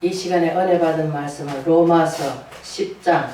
이 시간에 은혜 받은 말씀은 로마서 10장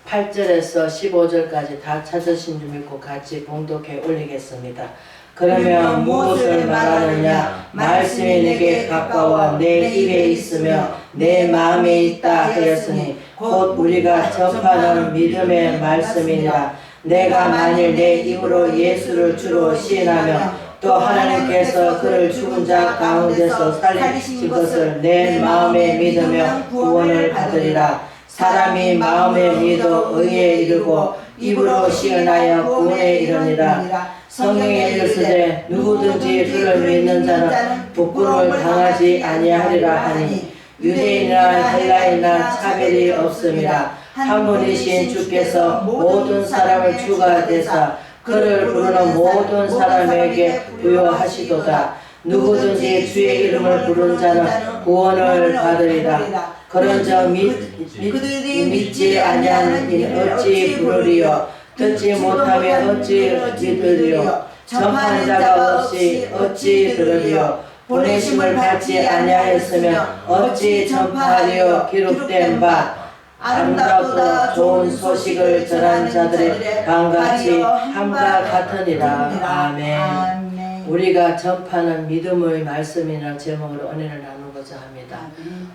8절에서 15절까지 다 찾으신 줄 믿고 같이 봉독해 올리겠습니다. 그러면 무엇을 말하느냐? 말씀이 내게 가까워 내 입에 있으며 내 마음에 있다 하였으니 곧 우리가 접하는 믿음의 말씀이니라. 내가 만일 내 입으로 예수를 주로 시인하며 또 하나님께서 그를 죽은 자 가운데서 살리신 것을 내 마음에 믿으며 구원을 받으리라. 사람이 마음에 믿어 의에 이르고 입으로 시인하여 구원에 이르니라. 성경에 이르시되 누구든지 그를 믿는 자는 부끄러움을 당하지 아니하리라 하니 유대인이나 헬라인이나 차별이 없음이라. 한 분이신 주께서 모든 사람을 주가 되사 그를 부르는 모든 사람에게 부여하시도다. 누구든지 주의 이름을 부르는 자는 구원을 받으리라. 그런즉 믿지 아니하는 이는 어찌 부르리요? 듣지 못하면 어찌 믿으리요? 전파하는 자가 없이 어찌 들으리요? 보내심을 받지 아니하였으면 어찌 전파하리요? 기록된 바 아름답고 좋은 소식을 전한 자들의 방같이 함과 같으니라. 아멘. 우리가 전파하는 믿음의 말씀이라는 제목으로 은혜를 나누고자 합니다.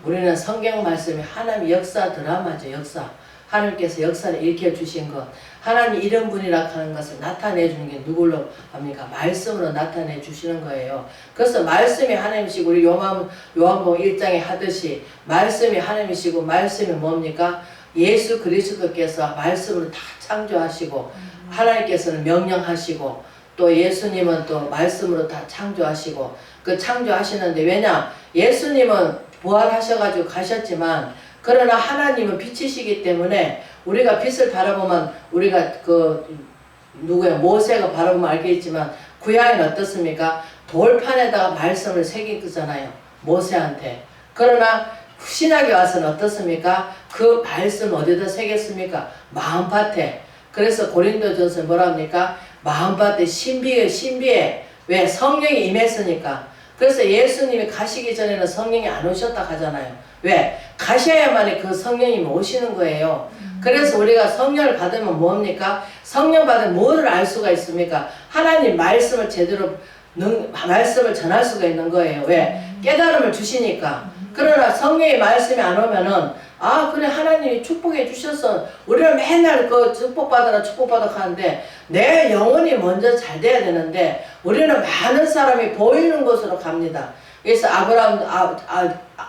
우리는 성경 말씀이 하나님의 역사 드라마죠. 역사. 하나님께서 역사를 일으켜주신 것, 하나님 이런 분이라 하는 것을 나타내주는 게 누굴로 합니까? 말씀으로 나타내주시는 거예요. 그래서 말씀이 하나님이시고 우리 요한복음 1장에 하듯이 말씀이 하나님이시고 말씀이 뭡니까? 예수 그리스도께서 말씀으로 다 창조하시고 하나님께서는 명령하시고 또 예수님은 또 말씀으로 다 창조하시고 그 창조하시는데 왜냐? 예수님은 부활하셔가지고 가셨지만 그러나 하나님은 빛이시기 때문에 우리가 빛을 바라보면 우리가 모세가 바라보면 알겠지만 구약에는 어떻습니까? 돌판에다가 말씀을 새긴 거잖아요. 모세한테. 그러나 신약에 와서는 어떻습니까? 그 말씀 어디다 새겼습니까? 마음밭에. 그래서 고린도전서 뭐라 합니까? 마음밭에 신비에 왜? 성령이 임했으니까. 그래서 예수님이 가시기 전에는 성령이 안 오셨다 하잖아요. 왜? 가셔야만이 그 성령이 오시는 거예요. 그래서 우리가 성령을 받으면 뭡니까? 성령 받으면 뭐를 알 수가 있습니까? 하나님 말씀을 제대로 말씀을 전할 수가 있는 거예요. 왜? 깨달음을 주시니까. 그러나 성령의 말씀이 안 오면은 그래 하나님이 축복해 주셨어. 우리는 맨날 그 축복받으라 하는데 내 영혼이 먼저 잘 돼야 되는데 우리는 많은 사람이 보이는 곳으로 갑니다. 그래서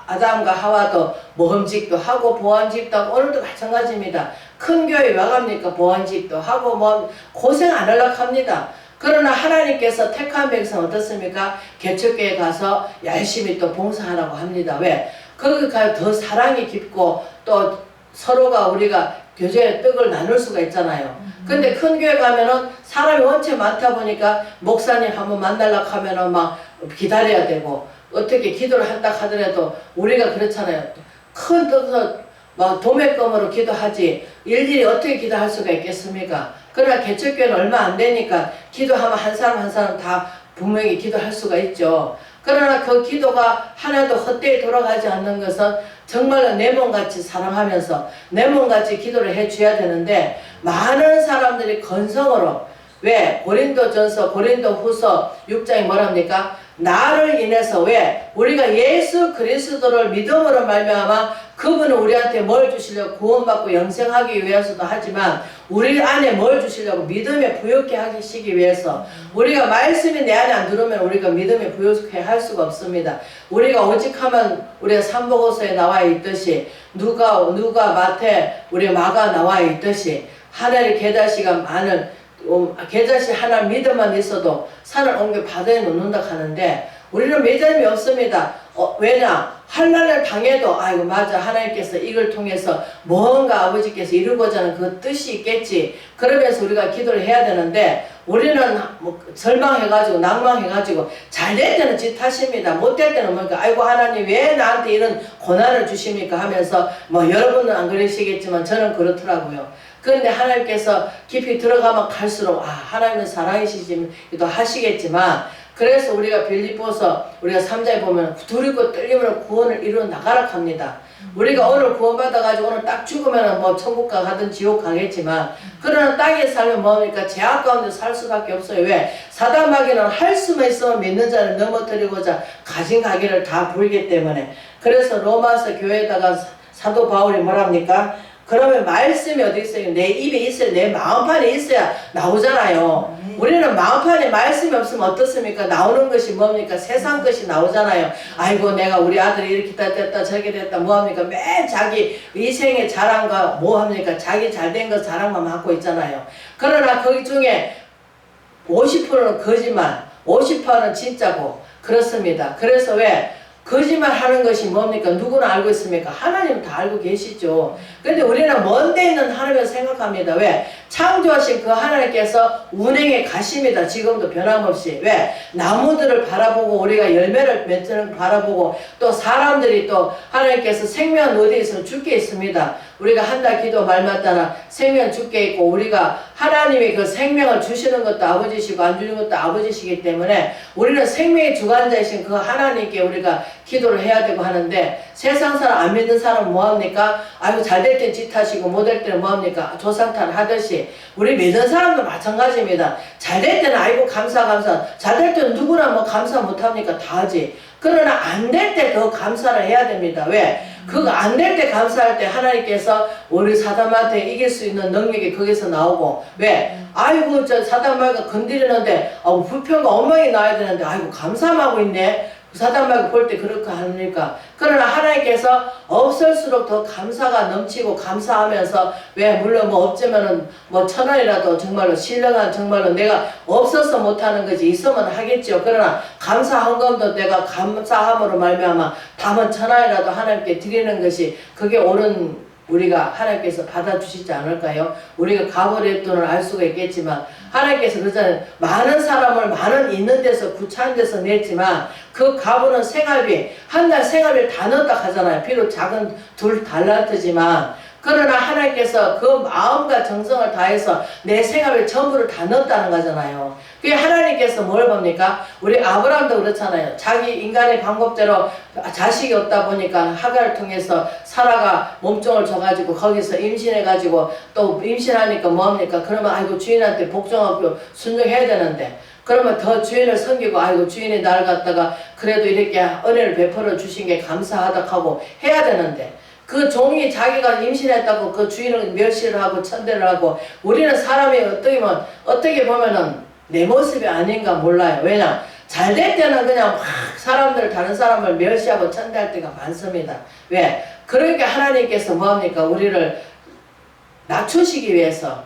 아담과 하와도 모험직도 하고 보안직도 하고 오늘도 마찬가지입니다. 큰 교회 와 갑니까? 보안직도 하고 고생 안 하려고 합니다. 그러나 하나님께서 택한 백성 어떻습니까? 개척교회 가서 열심히 또 봉사하라고 합니다. 왜? 거기 가서 더 사랑이 깊고 또 서로가 우리가 교제의 떡을 나눌 수가 있잖아요. 근데 큰 교회 가면은 사람이 원체 많다 보니까 목사님 한번 만나려고 하면은 막 기다려야 되고 어떻게 기도를 한다 하더라도 우리가 그렇잖아요. 큰 뜻으로 막 도매금으로 기도하지 일일이 어떻게 기도할 수가 있겠습니까? 그러나 개척교회는 얼마 안 되니까 기도하면 한 사람 다 분명히 기도할 수가 있죠. 그러나 그 기도가 하나도 헛되이 돌아가지 않는 것은 정말로 내 몸같이 사랑하면서 내 몸같이 기도를 해줘야 되는데 많은 사람들이 건성으로 왜? 고린도후서 6장이 뭐랍니까? 나를 인해서 왜? 우리가 예수 그리스도를 믿음으로 말미암아 그분은 우리한테 뭘 주시려고 구원받고 영생하기 위해서도 하지만 우리 안에 뭘 주시려고 믿음에 부욕해 하시기 위해서 우리가 말씀이 내 안에 안 들어오면 우리가 믿음에 부욕해 할 수가 없습니다. 우리가 오직 하면 우리가 삼복오서에 나와 있듯이 누가 마태 우리 마가 나와 있듯이 하늘의 계다시가 많은 계자시 하나 믿음만 있어도 산을 옮겨 바다에 놓는다 하는데 우리는 믿음이 없습니다. 왜냐? 환난을 당해도 아이고 맞아 하나님께서 이걸 통해서 뭔가 아버지께서 이루고자 하는 그 뜻이 있겠지. 그러면서 우리가 기도를 해야 되는데 우리는 절망해가지고 낭망해가지고 잘 될 때는 짓하십니다. 못 될 때는 뭔가 아이고 하나님 왜 나한테 이런 고난을 주십니까 하면서 여러분은 안 그러시겠지만 저는 그렇더라고요. 그런데 하나님께서 깊이 들어가면 갈수록 하나님은 사랑이시기도 하시겠지만 그래서 우리가 빌립보서 우리가 3장에 보면 두렵고 떨림으로 구원을 이루어 나가라 합니다. 우리가 오늘 구원받아가지고 오늘 딱 죽으면 뭐 천국 가든 지옥 가겠지만, 그러나 땅에 살면 뭡니까? 제약 가운데 살 수밖에 없어요. 왜? 사단 마귀는 할 수만 있으면 믿는 자를 넘어뜨리고자 가진 가게를 다 부리기 때문에. 그래서 로마서 교회에다가 사도 바울이 뭐랍니까? 그러면 말씀이 어디 있어요? 내 입에 있어야, 내 마음판에 있어야 나오잖아요. 우리는 마음판에 말씀이 없으면 어떻습니까? 나오는 것이 뭡니까? 세상 것이 나오잖아요. 아이고 내가 우리 아들이 이렇게 됐다 저렇게 됐다 뭐합니까? 매일 자기 이생의 자랑과 뭐합니까? 자기 잘된 것 자랑만 하고 있잖아요. 그러나 거기 중에 50%는 거짓말, 50%는 진짜고 그렇습니다. 그래서 왜? 거짓말 하는 것이 뭡니까? 누구나 알고 있습니까? 하나님은 다 알고 계시죠. 근데 우리는 먼 데 있는 하나님을 생각합니다. 왜? 창조하신 그 하나님께서 운행에 가십니다. 지금도 변함없이. 왜? 나무들을 바라보고 우리가 열매를 맺는 걸 바라보고 또 사람들이 또 하나님께서 생명 어디에 있으면 죽게 있습니다. 우리가 한 달 기도 말마다 생명 죽게 있고 우리가 하나님이 그 생명을 주시는 것도 아버지시고 안 주는 것도 아버지시기 때문에 우리는 생명의 주관자이신 그 하나님께 우리가 기도를 해야 되고 하는데 세상 사람 안 믿는 사람은 뭐합니까? 아이고 잘 될 때 짓하시고 못 될 때는 뭐합니까? 조상탄 하듯이 우리 믿는 사람도 마찬가지입니다. 잘 될 때는 아이고 감사 잘 될 때는 누구나 뭐 감사 못합니까? 다 하지. 그러나 안 될 때 더 감사를 해야 됩니다. 왜? 그거 안 될 때 감사할 때 하나님께서 우리 사단한테 이길 수 있는 능력이 거기서 나오고 왜? 아이고 저 사단마귀가 건드리는데 불평과 엉망이 나야 되는데 아이고 감사하고 있네. 사단마귀 볼 때 그렇게 하니까. 그러나 하나님께서 없을수록 더 감사가 넘치고 감사하면서 왜 물론 뭐 없지면은 뭐 1,000원이라도 정말로 신령한 정말로 내가 없어서 못하는 거지 있으면 하겠죠. 그러나 감사 헌금도 내가 감사함으로 말미암아 담은 1,000원이라도 하나님께 드리는 것이 그게 옳은 우리가 하나님께서 받아주시지 않을까요? 우리가 가버릴 돈을 알 수가 있겠지만 하나님께서 그러잖아요. 많은 사람을 많은 있는 데서 구차한 데서 냈지만 그 가부는 생활비 한 달 생활비를 다 넣었다 하잖아요. 비록 작은 $2달란트지만 그러나 하나님께서 그 마음과 정성을 다해서 내 생활을 전부를 다 넣었다는 거잖아요. 그게 하나님께서 뭘 봅니까? 우리 아브라함도 그렇잖아요. 자기 인간의 방법대로 자식이 없다 보니까 하갈을 통해서 사라가 몸종을 줘가지고 거기서 임신해가지고 또 임신하니까 뭐합니까? 그러면 아이고 주인한테 복종하고 순종해야 되는데 그러면 더 주인을 섬기고 아이고 주인이 나를 갖다가 그래도 이렇게 은혜를 베풀어 주신 게 감사하다 하고 해야 되는데 그 종이 자기가 임신했다고 그 주인을 멸시를 하고 천대를 하고 우리는 사람이 어떻게 보면은 내 모습이 아닌가 몰라요. 왜냐? 잘 될 때는 그냥 막 다른 사람을 멸시하고 천대할 때가 많습니다. 왜? 그러니까 하나님께서 뭐합니까? 우리를 낮추시기 위해서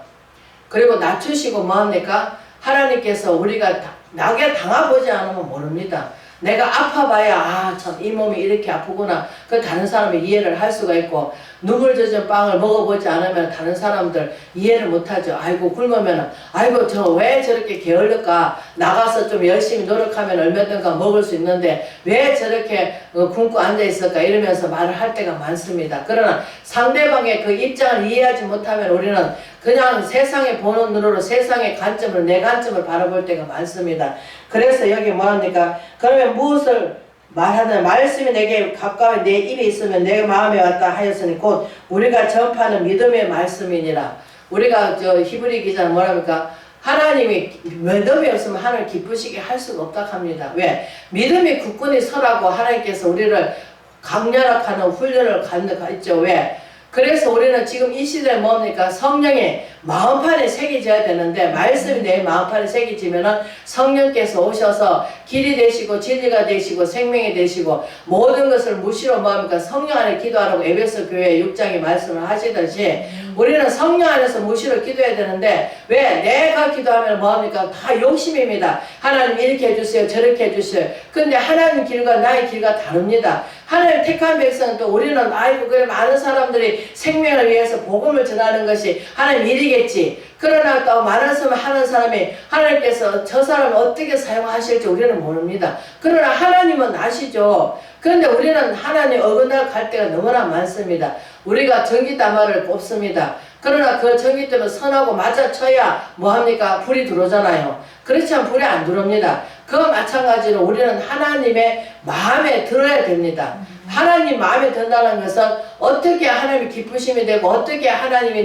그리고 낮추시고 뭐합니까? 하나님께서 우리가 나게 당해보지 않으면 모릅니다. 내가 아파봐야 참 이 몸이 이렇게 아프구나 그 다른 사람이 이해를 할 수가 있고 눈물 젖은 빵을 먹어보지 않으면 다른 사람들 이해를 못하죠. 아이고 굶으면 아이고 저 왜 저렇게 게을를까 나가서 좀 열심히 노력하면 얼마든가 먹을 수 있는데 왜 저렇게 굶고 앉아있을까 이러면서 말을 할 때가 많습니다. 그러나 상대방의 그 입장을 이해하지 못하면 우리는 그냥 세상에 보는 눈으로 세상의 관점을 내 관점을 바라볼 때가 많습니다. 그래서 여기 뭐합니까? 그러면 무엇을 말하든 말씀이 내게 가까이 내 입에 있으면 내 마음에 왔다 하였으니 곧 우리가 전파하는 믿음의 말씀이니라. 우리가 저 히브리 기자는 뭐랍니까? 하나님이 믿음이 없으면 하나님을 기쁘시게 할 수가 없다 합니다. 왜? 믿음이 굳건히 서라고 하나님께서 우리를 강렬하게 훈련을 가르쳐. 왜? 그래서 우리는 지금 이 시대에 뭡니까? 성령이 마음판에 새겨져야 되는데 말씀이 내 마음판에 새겨지면은 성령께서 오셔서 길이 되시고 진리가 되시고 생명이 되시고 모든 것을 무시로 뭡니까? 성령 안에 기도하라고 에베소 교회 6장에 말씀을 하시듯이 우리는 성령 안에서 무시로 기도해야 되는데 왜? 내가 기도하면 뭐합니까? 다 욕심입니다. 하나님 이렇게 해주세요 저렇게 해주세요. 근데 하나님 길과 나의 길과 다릅니다. 하나님 택한 백성은 또 우리는 아이고 그래 많은 사람들이 생명을 위해서 복음을 전하는 것이 하나님 일이겠지. 그러나 또 많아서 하는 사람이 하나님께서 저 사람을 어떻게 사용하실지 우리는 모릅니다. 그러나 하나님은 아시죠. 그런데 우리는 하나님 어긋나갈 때가 너무나 많습니다. 우리가 전기다마를 꼽습니다. 그러나 그 전기 때문에 선하고 맞아쳐야 뭐합니까? 불이 들어오잖아요. 그렇지 않으면 불이 안 들어옵니다. 그와 마찬가지로 우리는 하나님의 마음에 들어야 됩니다. 하나님 마음에 든다는 것은 어떻게 하나님이 기쁘심이 되고 어떻게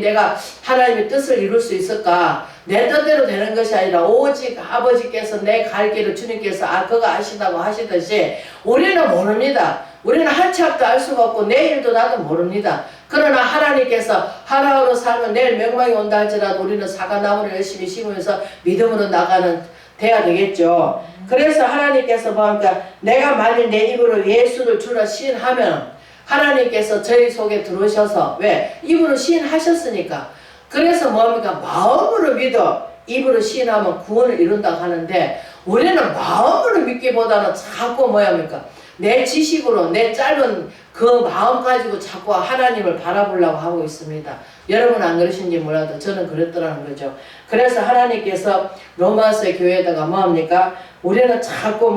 내가 하나님의 뜻을 이룰 수 있을까? 내 뜻대로 되는 것이 아니라 오직 아버지께서 내 갈 길을 주님께서 그거 아시다고 하시듯이 우리는 모릅니다. 우리는 한 치 앞도 알 수가 없고 내일도 나도 모릅니다. 그러나 하나님께서 하루하루 살면 내일 명망이 온다 할지라도 우리는 사과나무를 열심히 심으면서 믿음으로 나가는 돼야 되겠죠. 그래서 하나님께서 보니까 내가 만일 내 입으로 예수를 주라 시인하면 하나님께서 저희 속에 들어오셔서 왜? 입으로 시인하셨으니까. 그래서 뭡니까? 마음으로 믿어 입으로 시인하면 구원을 이룬다고 하는데 우리는 마음으로 믿기보다는 자꾸 뭐합니까? 내 지식으로 내 짧은 그 마음 가지고 자꾸 하나님을 바라보려고 하고 있습니다. 여러분 안 그러신지 몰라도 저는 그랬더라는 거죠. 그래서 하나님께서 로마서 교회에다가 뭐합니까? 우리는 자꾸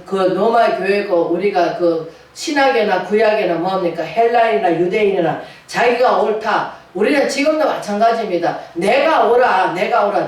그 로마 교회고 우리가 그 신학이나 구약이나 뭐합니까? 헬라인이나 유대인이나 자기가 옳다. 우리는 지금도 마찬가지입니다.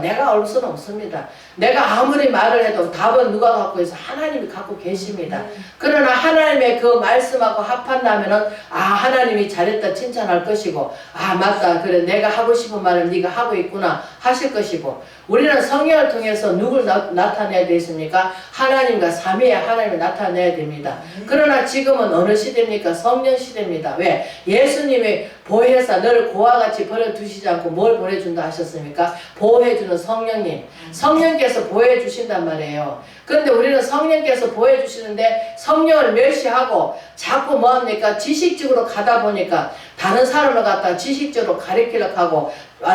내가 올 수는 없습니다. 내가 아무리 말을 해도 답은 누가 갖고 있어? 하나님이 갖고 계십니다. 그러나 하나님의 그 말씀하고 합한다면은 하나님이 잘했다 칭찬할 것이고 맞다 그래 내가 하고 싶은 말을 네가 하고 있구나 하실 것이고 우리는 성령을 통해서 누굴 나타내야 되겠습니까? 하나님과 삼위의 하나님을 나타내야 됩니다. 그러나 지금은 어느 시대입니까? 성령 시대입니다. 왜? 예수님이 보혜사 너를 고와 같이 버려두시지 않고 뭘 보내준다 하셨습니까? 보호해주는 성령님. 성령께서 보호해주신단 말이에요. 그런데 우리는 성령께서 보호해주시는데 성령을 멸시하고 자꾸 뭐합니까? 지식적으로 가다 보니까 다른 사람을 갖다 지식적으로 가리키려고 하고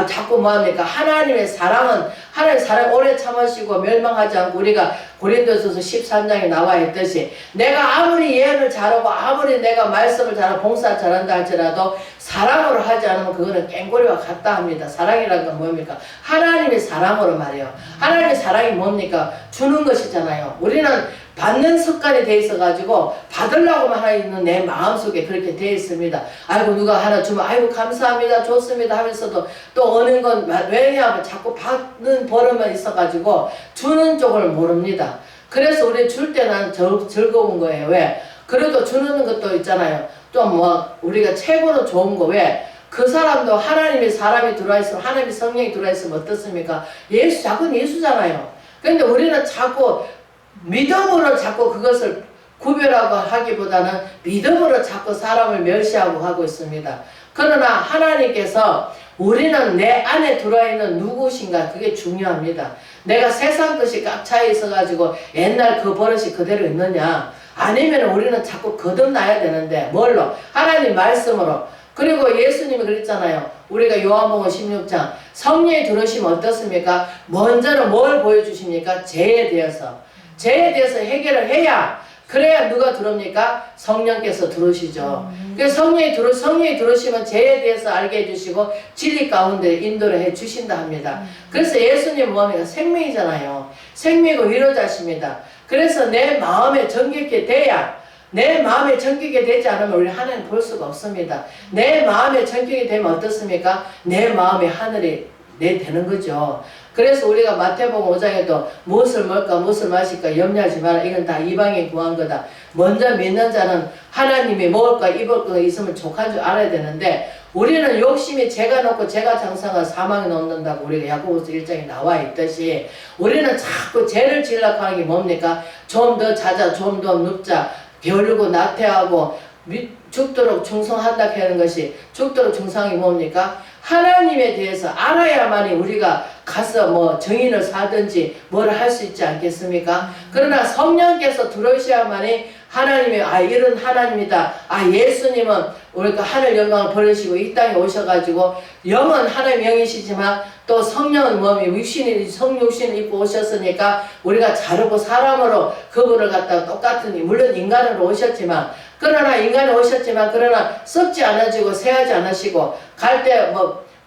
자꾸 뭐합니까? 하나님의 사랑은 하나님의 사랑 오래 참으시고 멸망하지 않고 우리가 고린도서서 13장에 나와 있듯이 내가 아무리 예언을 잘하고 아무리 내가 말씀을 잘하고 봉사 잘한다 할지라도 사랑으로 하지 않으면 그거는 깽고리와 같다 합니다. 사랑이라는 건 뭡니까? 하나님의 사랑으로 말이에요. 하나님의 사랑이 뭡니까? 주는 것이잖아요. 우리는 받는 습관이 돼 있어가지고 받으려고만 하는 내 마음속에 그렇게 돼 있습니다. 아이고 누가 하나 주면 아이고 감사합니다 좋습니다 하면서도 또 어느 건 왜냐하면 자꾸 받는 버릇만 있어가지고 주는 쪽을 모릅니다. 그래서 우리 줄 때 나는 즐거운 거예요. 왜? 그래도 주는 것도 있잖아요. 좀 우리가 최고로 좋은 거 왜? 그 사람도 하나님의 사람이 들어와 있으면 하나님의 성령이 들어와 있으면 어떻습니까? 자꾸 예수잖아요. 근데 우리는 자꾸 믿음으로 자꾸 그것을 구별하고 하기보다는 믿음으로 자꾸 사람을 멸시하고 하고 있습니다. 그러나 하나님께서 우리는 내 안에 들어와 있는 누구신가 그게 중요합니다. 내가 세상 것이 꽉 차 있어가지고 옛날 그 버릇이 그대로 있느냐 아니면 우리는 자꾸 거듭나야 되는데 뭘로? 하나님 말씀으로. 그리고 예수님이 그랬잖아요. 우리가 요한복음 16장 성령이 들어오시면 어떻습니까? 먼저는 뭘 보여주십니까? 죄에 대해서 해결을 해야 그래야 누가 들어옵니까? 성령께서 들어오시죠. 그래서 성령이 들어오시면 죄에 대해서 알게 해주시고 진리 가운데 인도를 해주신다 합니다. 그래서 예수님 뭐합니까? 생명이잖아요. 생명이고 위로자십니다. 그래서 내 마음에 정결케 돼야 내 마음에 정결이 되지 않으면 우리 하나님 볼 수가 없습니다. 내 마음에 정결이 되면 어떻습니까? 내 마음에 하늘이 되는 거죠. 그래서 우리가 마태복음 5장에도 무엇을 먹을까 무엇을 마실까 염려하지 마라. 이건 다 이방인 구한 거다. 먼저 믿는 자는 하나님이 먹을 거 입을 거 있으면 족한 줄 알아야 되는데 우리는 욕심이 죄가 놓고 죄가 장사가 사망에 놓는다고 우리가 야고보서 1장에 나와 있듯이 우리는 자꾸 죄를 지으려고 하는 게 뭡니까? 좀 더 자자 좀 더 눕자 게으르고 나태하고 죽도록 충성한다 하는 것이 죽도록 충성이 뭡니까? 하나님에 대해서 알아야만이 우리가 가서 정인을 사든지 뭐를 할 수 있지 않겠습니까? 그러나 성령께서 들어오셔야만이 하나님이 이런 하나님이다. 예수님은 우리가 하늘 영광을 버리시고 이 땅에 오셔가지고 영은 하나님 영이시지만 또 성령은 성육신을 입고 오셨으니까 우리가 자르고 사람으로 그분을 갖다가 똑같은 물론 인간으로 오셨지만 그러나 썩지 않으시고 새하지 않으시고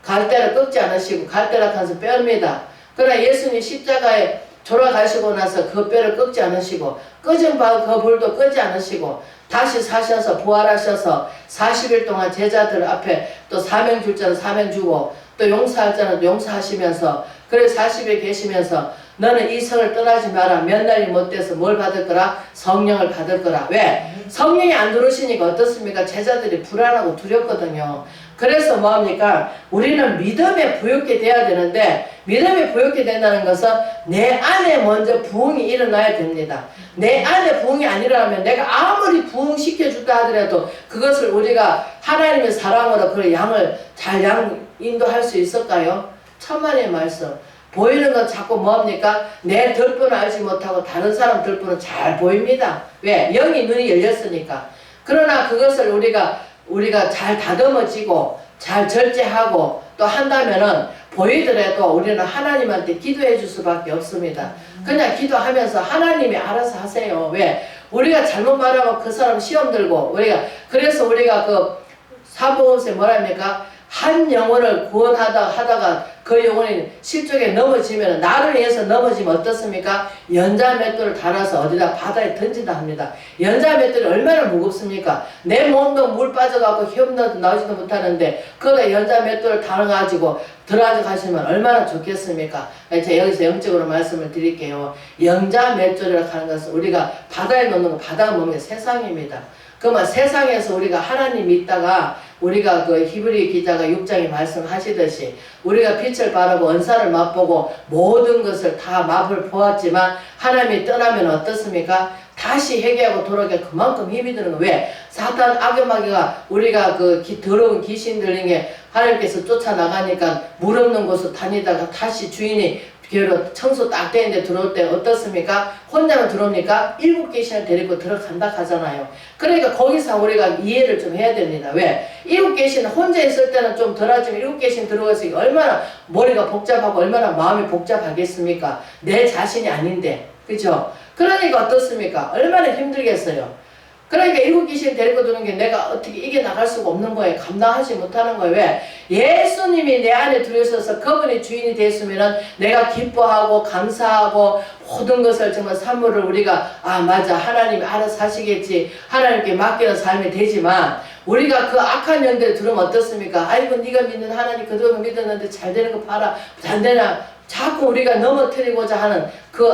갈대를 꺾지 않으시고 갈대라 하면서 뼈입니다. 그러나 예수님 십자가에 돌아가시고 나서 그 뼈를 꺾지 않으시고 꺼진 그 불도 끄지 않으시고 다시 사셔서 부활하셔서 40일 동안 제자들 앞에 또 사명 줄 자는 사명 주고 또 용서할 자는 용서하시면서 그래 40일 계시면서 너는 이 성을 떠나지 마라. 몇 날이 못 돼서 뭘 받을 거라? 성령을 받을 거라. 왜? 성령이 안 들어오시니까 어떻습니까? 제자들이 불안하고 두렵거든요. 그래서 뭐합니까? 우리는 믿음에 부욕해 돼야 되는데, 믿음에 부욕해 된다는 것은 내 안에 먼저 부흥이 일어나야 됩니다. 내 안에 부흥이 안 일어나면 내가 아무리 부흥시켜줬다 하더라도 그것을 우리가 하나님의 사랑으로 그 양을 잘 인도할 수 있을까요? 천만의 말씀. 보이는 건 자꾸 뭐합니까? 내 덜뿐을 알지 못하고 다른 사람 덜뿐은 잘 보입니다. 왜? 영이 눈이 열렸으니까. 그러나 그것을 우리가 잘 다듬어지고 잘 절제하고 또 한다면은 보이더라도 우리는 하나님한테 기도해 줄 수밖에 없습니다. 그냥 기도하면서 하나님이 알아서 하세요. 왜? 우리가 잘못 말하면 그 사람 시험 들고 그래서 우리가 그 사복음서에 뭐랍니까? 한 영혼을 구원하다가 그 영혼이 실족에 넘어지면, 나를 위해서 넘어지면 어떻습니까? 연자맷돌을 달아서 어디다 바다에 던진다 합니다. 연자맷돌이 얼마나 무겁습니까? 내 몸도 물 빠져갖고 헤엄나도 나오지도 못하는데 그거다 연자맷돌을 달아가지고 들어가시면 얼마나 좋겠습니까? 제가 여기서 영적으로 말씀을 드릴게요. 연자맷돌이라고 하는 것은 우리가 바다에 놓는 거, 바다가 뭐냐? 세상입니다. 그러면 세상에서 우리가 하나님 믿다가 우리가 그 히브리 기자가 6장에 말씀하시듯이 우리가 빛을 바라고 은사를 맛보고 모든 것을 다 맛을 보았지만 하나님이 떠나면 어떻습니까? 다시 회개하고 돌아오게 그만큼 힘이 드는 거예요. 왜? 사탄 악마귀가 우리가 그 더러운 귀신 들린 게 하나님께서 쫓아나가니까 물 없는 곳을 다니다가 다시 주인이 청소 딱 되는데 들어올 때 어떻습니까? 혼자만 들어옵니까? 7귀신을 데리고 들어간다 하잖아요. 그러니까 거기서 우리가 이해를 좀 해야 됩니다. 왜? 7귀신 혼자 있을 때는 좀 덜하지만 7귀신 들어가서 얼마나 머리가 복잡하고 얼마나 마음이 복잡하겠습니까? 내 자신이 아닌데. 그죠? 그러니까 어떻습니까? 얼마나 힘들겠어요. 그러니까 7귀신 데리고 드는 게 내가 어떻게 이겨나갈 수가 없는 거예요. 감당하지 못하는 거예요. 왜? 예수님이 내 안에 들어있어서 그분이 주인이 됐으면 내가 기뻐하고 감사하고 모든 것을 정말 사물을 우리가 맞아 하나님이 알아서 하시겠지 하나님께 맡기는 삶이 되지만 우리가 그 악한 영들에 들으면 어떻습니까? 아이고 네가 믿는 하나님 그동안 믿었는데 잘 되는 거 봐라. 잘 되나? 자꾸 우리가 넘어뜨리고자 하는 그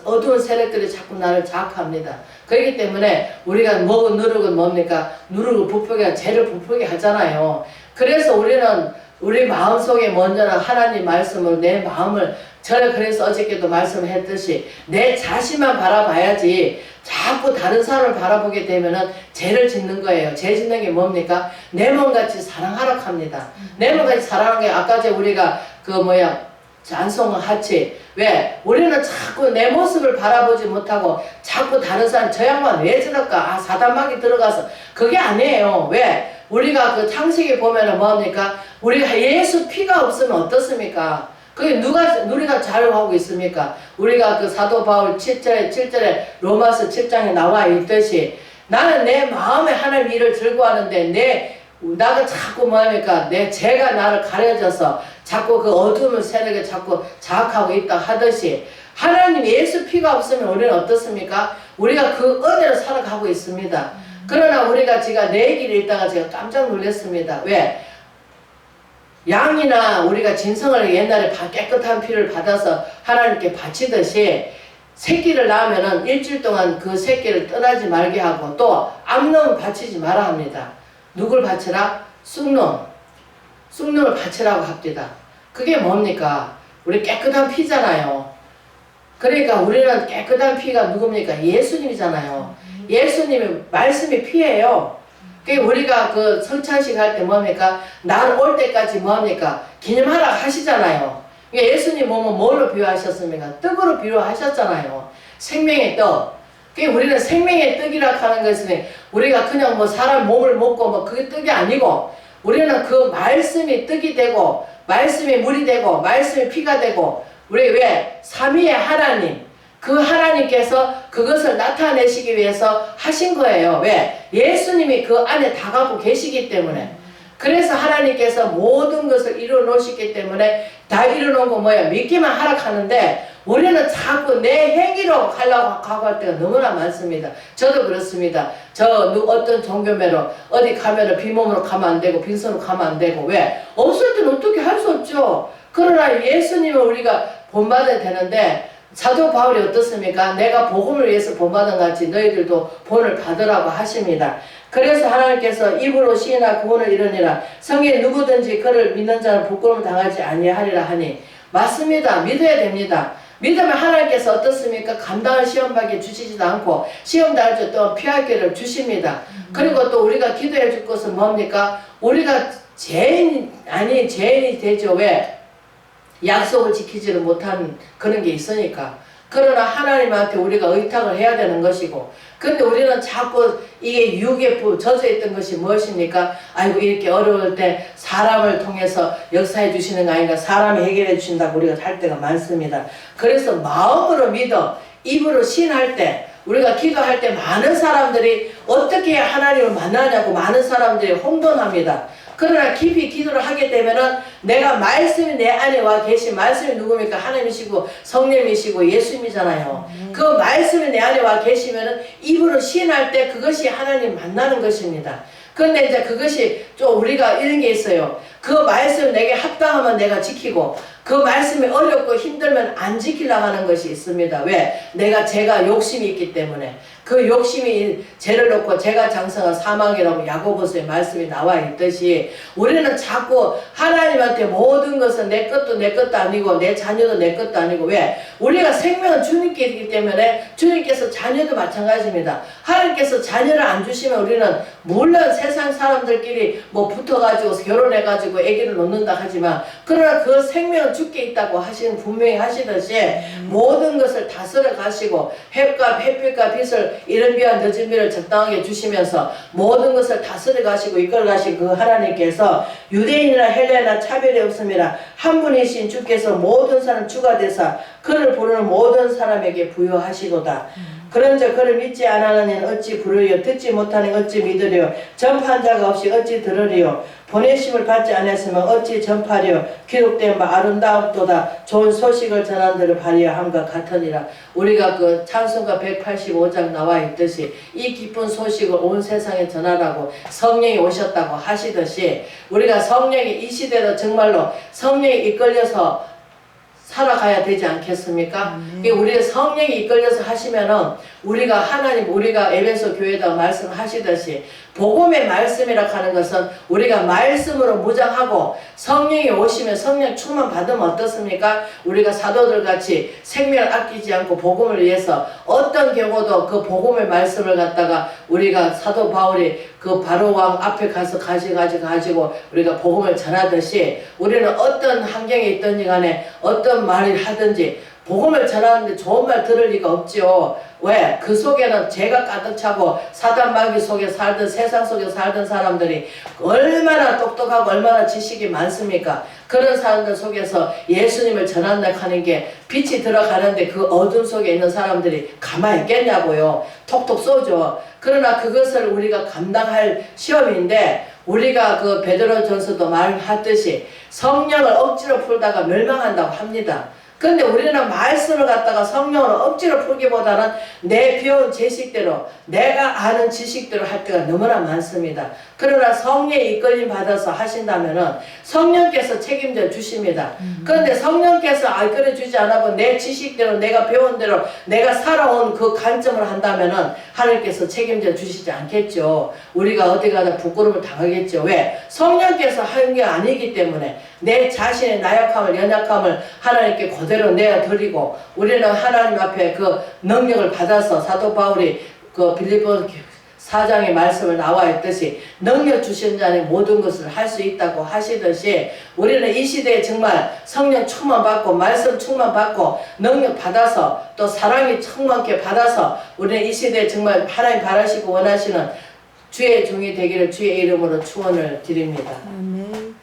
어두운 세력들이 자꾸 나를 자극합니다. 그렇기 때문에 우리가 뭐고 누르고 뭡니까? 누르고 부풀게 죄를 부풀게 하잖아요. 그래서 우리는 우리 마음속에 먼저는 하나님 말씀을 내 마음을 저를 그래서 어저께도 말씀했듯이 내 자신만 바라봐야지 자꾸 다른 사람을 바라보게 되면은 죄를 짓는 거예요. 죄 짓는 게 뭡니까? 내 몸같이 사랑하라고 합니다. 내 몸같이 사랑하는 게 아까 우리가 찬송은 하치. 왜? 우리는 자꾸 내 모습을 바라보지 못하고 자꾸 다른 사람 저 양반 왜 저럴까? 사단막이 들어가서 그게 아니에요. 왜? 우리가 그 창세기 보면은 뭡니까? 우리가 예수 피가 없으면 어떻습니까? 그게 우리가 잘하고 있습니까? 우리가 그 사도 바울 7절에 로마서 7장에 나와 있듯이 나는 내 마음에 하나님 일을 들고 하는데 나가 자꾸 뭐합니까? 내 죄가 나를 가려져서 자꾸 그 어둠의 세력에 자꾸 자학하고 있다 하듯이 하나님 예수 피가 없으면 우리는 어떻습니까? 우리가 그 은혜로 살아가고 있습니다. 그러나 우리가 제가 내 길을 읽다가 제가 깜짝 놀랐습니다. 왜? 양이나 우리가 진성을 옛날에 깨끗한 피를 받아서 하나님께 바치듯이 새끼를 낳으면은 일주일 동안 그 새끼를 떠나지 말게 하고 또 암놈은 바치지 마라 합니다. 누굴 바치라? 쑥놈을 바치라고 합니다. 그게 뭡니까? 우리 깨끗한 피잖아요. 그러니까 우리는 깨끗한 피가 누굽니까? 예수님이잖아요. 예수님이 말씀이 피예요. 그러니까 우리가 그 성찬식 할 때 뭡니까? 날 올 때까지 뭡니까? 기념하라 하시잖아요. 그러니까 예수님 몸은 뭘로 비유하셨습니까? 떡으로 비유하셨잖아요. 생명의 떡. 그러니까 우리는 생명의 떡이라고 하는 것은 우리가 그냥 사람 몸을 먹고 그게 떡이 아니고 우리는 그 말씀이 떡이 되고 말씀이 물이 되고 말씀이 피가 되고 우리 왜? 삼위의 하나님 그 하나님께서 그것을 나타내시기 위해서 하신 거예요. 왜? 예수님이 그 안에 다 갖고 계시기 때문에 그래서 하나님께서 모든 것을 이루어 놓으셨기 때문에 다 이루어 놓은 거 믿기만 하라 하는데 우리는 자꾸 내 행위로 가려고 할 때가 너무나 많습니다. 저도 그렇습니다. 어떤 종교매로 어디 가면은 빈몸으로 가면 안 되고 빈손으로 가면 안 되고 왜? 없을 때는 어떻게 할 수 없죠. 그러나 예수님을 우리가 본받아야 되는데 사도 바울이 어떻습니까? 내가 복음을 위해서 본받은 같이 너희들도 본을 받으라고 하십니다. 그래서 하나님께서 입으로 시인하 구원을 이루니라. 성경에 누구든지 그를 믿는 자는 부끄러움 당하지 아니하리라 하니 맞습니다. 믿어야 됩니다. 믿으면 하나님께서 어떻습니까? 감당할 시험밖에 주시지도 않고 시험 당할 때 또 피할 길을 주십니다. 그리고 또 우리가 기도해 줄 것은 뭡니까? 우리가 죄인이 되죠. 왜? 약속을 지키지를 못한 그런 게 있으니까. 그러나 하나님한테 우리가 의탁을 해야 되는 것이고, 근데 우리는 자꾸 이게 유혹에 젖어 있던 것이 무엇입니까? 아이고 이렇게 어려울 때 사람을 통해서 역사해 주시는 거 아닌가, 사람이 해결해 주신다고 우리가 할 때가 많습니다. 그래서 마음으로 믿어 입으로 신할 때, 우리가 기도할 때 많은 사람들이 어떻게 해야 하나님을 만나냐고 많은 사람들이 혼돈합니다. 그러나 깊이 기도를 하게 되면은 내가 말씀이 내 안에 와 계신, 말씀이 누굽니까? 하나님이시고 성령이시고 예수님이잖아요. 그 말씀이 내 안에 와 계시면은 입으로 시인할 때 그것이 하나님 만나는 것입니다. 그런데 이제 그것이 좀 우리가 이런 게 있어요. 그 말씀 내게 합당하면 내가 지키고, 그 말씀이 어렵고 힘들면 안 지키려고 하는 것이 있습니다. 왜? 제가 욕심이 있기 때문에. 그 욕심이 죄를 넣고 죄가 장성한 사망이라고 야고보서의 말씀이 나와 있듯이, 우리는 자꾸 하나님한테 모든 것은 내 것도 아니고 내 자녀도 내 것도 아니고, 왜? 우리가 생명은 주님께 있기 때문에 주님께서 자녀도 마찬가지입니다. 하나님께서 자녀를 안 주시면 우리는 물론 세상 사람들끼리 뭐 붙어가지고 결혼해가지고 아기를 놓는다 하지만, 그러나 그 생명은 주께 있다고 분명히 하시듯이 모든 것을 다스려 가시고 햇과 햇빛과 빛을 이른 비와 늦은 비를 적당하게 주시면서 모든 것을 다스려 가시고 이끌어 가신 그 하나님께서 유대인이나 헬레나 차별이 없음이라 한 분이신 주께서 모든 사람 주가 되사 그를 부르는 모든 사람에게 부여하시도다. 그런즉 그를 믿지 않으는 이는 어찌 부르리요? 듣지 못하는 어찌 믿으리요? 전파한 자가 없이 어찌 들으리요? 보내심을 받지 않았으면 어찌 전파리요? 기록된 바 아름다움도다 좋은 소식을 전한들을 발휘하 함과 같으니라. 우리가 그 찬송가 185장 나와 있듯이 이 기쁜 소식을 온 세상에 전하라고 성령이 오셨다고 하시듯이, 우리가 성령이 이 시대도 정말로 성령이 이끌려서 살아가야 되지 않겠습니까? 우리가 성령이 이끌려서 하시면은 우리가 에베소 교회다 말씀하시듯이 복음의 말씀이라 하는 것은 우리가 말씀으로 무장하고 성령이 오시면 성령 충만 받으면 어떻습니까? 우리가 사도들 같이 생명을 아끼지 않고 복음을 위해서 어떤 경우도 그 복음의 말씀을 갖다가 우리가 사도 바울이 그 바로왕 앞에 가지고 우리가 복음을 전하듯이, 우리는 어떤 환경에 있든지 간에 어떤 말을 하든지 복음을 전하는데 좋은 말 들을 리가 없죠. 왜? 그 속에는 죄가 가득 차고 사단 마귀 속에 살던, 세상 속에 살던 사람들이 얼마나 똑똑하고 얼마나 지식이 많습니까? 그런 사람들 속에서 예수님을 전한다 하는 게 빛이 들어가는데 그 어둠 속에 있는 사람들이 가만히 있겠냐고요. 톡톡 쏘죠. 그러나 그것을 우리가 감당할 시험인데, 우리가 그 베드로전서도 말하듯이 성령을 억지로 풀다가 멸망한다고 합니다. 그런데 우리는 말씀을 갖다가 성령으로 억지로 풀기보다는 내 배운 지식대로, 내가 아는 지식대로 할 때가 너무나 많습니다. 그러나 성령의 이끌림 받아서 하신다면은 성령께서 책임져 주십니다. 그런데 성령께서 이끌어 주지 않고 내 지식대로, 내가 배운 대로, 내가 살아온 그 관점을 한다면은 하나님께서 책임져 주시지 않겠죠. 우리가 어디 가다 부끄러움을 당하겠죠. 왜? 성령께서 하는 게 아니기 때문에 내 자신의 나약함을, 연약함을 하나님께 그대로 내어드리고, 우리는 하나님 앞에 그 능력을 받아서 사도 바울이 그 빌립보 4장의 말씀을 나와 있듯이 능력 주신 자는 모든 것을 할 수 있다고 하시듯이, 우리는 이 시대에 정말 성령 충만 받고 말씀 충만 받고 능력 받아서 또 사랑이 충만케 받아서 우리는 이 시대에 정말 하나님 바라시고 원하시는 주의 종이 되기를 주의 이름으로 축원을 드립니다. 아멘.